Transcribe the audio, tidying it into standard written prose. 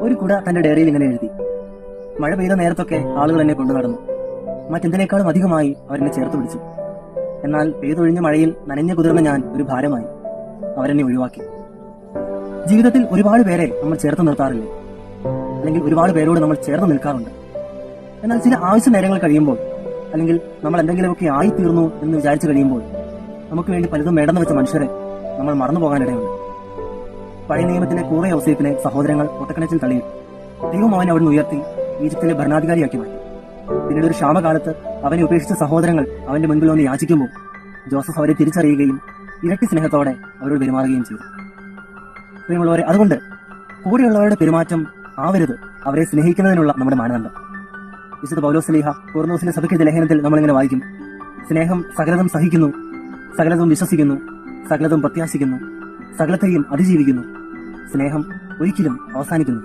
ഒരു കുട തന്റെ ഡയറിയിൽ ഇങ്ങനെ എഴുതി: മഴ പെയ്ത നേരത്തൊക്കെ ആളുകൾ എന്നെ കൊണ്ടു നടന്നു. മറ്റെന്തിനേക്കാളും അധികമായി അവരെന്നെ ചേർത്ത് പിടിച്ചു. എന്നാൽ പെയ്തൊഴിഞ്ഞ മഴയിൽ നനഞ്ഞു കുതിർന്ന ഞാൻ ഒരു ഭാരമായി. അവരെന്നെ ഒഴിവാക്കി. ജീവിതത്തിൽ ഒരുപാട് പേരെ നമ്മൾ ചേർത്ത് നിർത്താറില്ലേ? അല്ലെങ്കിൽ ഒരുപാട് പേരോട് നമ്മൾ ചേർന്ന് നിൽക്കാറുണ്ട്. എന്നാൽ ചില ആവശ്യ നേരങ്ങൾ കഴിയുമ്പോൾ, അല്ലെങ്കിൽ നമ്മൾ എന്തെങ്കിലുമൊക്കെ ആയിത്തീർന്നു എന്ന് വിചാരിച്ചു കഴിയുമ്പോൾ, നമുക്ക് വേണ്ടി പലതും വേണ്ടെന്ന് വെച്ച മനുഷ്യരെ നമ്മൾ മറന്നു പോകാനിടയുണ്ട്. പഴയ നിയമത്തിലെ കൂറ യോസേഫിനെ സഹോദരങ്ങൾ ഒട്ടക്കണച്ചിൽ തള്ളിയിട്ടു. ദൈവം അവനെ അവിടുന്ന് ഉയർത്തി ഈജിപ്തിലെ ഭരണാധികാരിയാക്കി മാറ്റി. പിന്നീട് ഒരു ക്ഷാമകാലത്ത് അവനെ ഉപേക്ഷിച്ച സഹോദരങ്ങൾ അവന്റെ മുൻപിൽ ഒന്ന് യാചിക്കുമ്പോൾ ജോസഫ് അവരെ തിരിച്ചറിയുകയും ഇരട്ടി സ്നേഹത്തോടെ അവരോട് പെരുമാറുകയും ചെയ്തു. പ്രിയമുള്ളവരെ, അതുകൊണ്ട് കൂടെയുള്ളവരുടെ പെരുമാറ്റം ആവരുത് അവരെ സ്നേഹിക്കുന്നതിനുള്ള നമ്മുടെ മാനദണ്ഡം. വിശുദ്ധ പൗലോസ്ലീഹ കൊറിന്തോസിലെ സഭയ്ക്കെഴുതിയ ലേഖനത്തിൽ നമ്മളിങ്ങനെ വായിക്കും: സ്നേഹം സകലതും സഹിക്കുന്നു, സകലതും വിശ്വസിക്കുന്നു, സകലതും പ്രത്യാശിക്കുന്നു, സകലത്തെയും അതിജീവിക്കുന്നു. സ്നേഹം ഒരിക്കലും അവസാനിക്കുന്നു.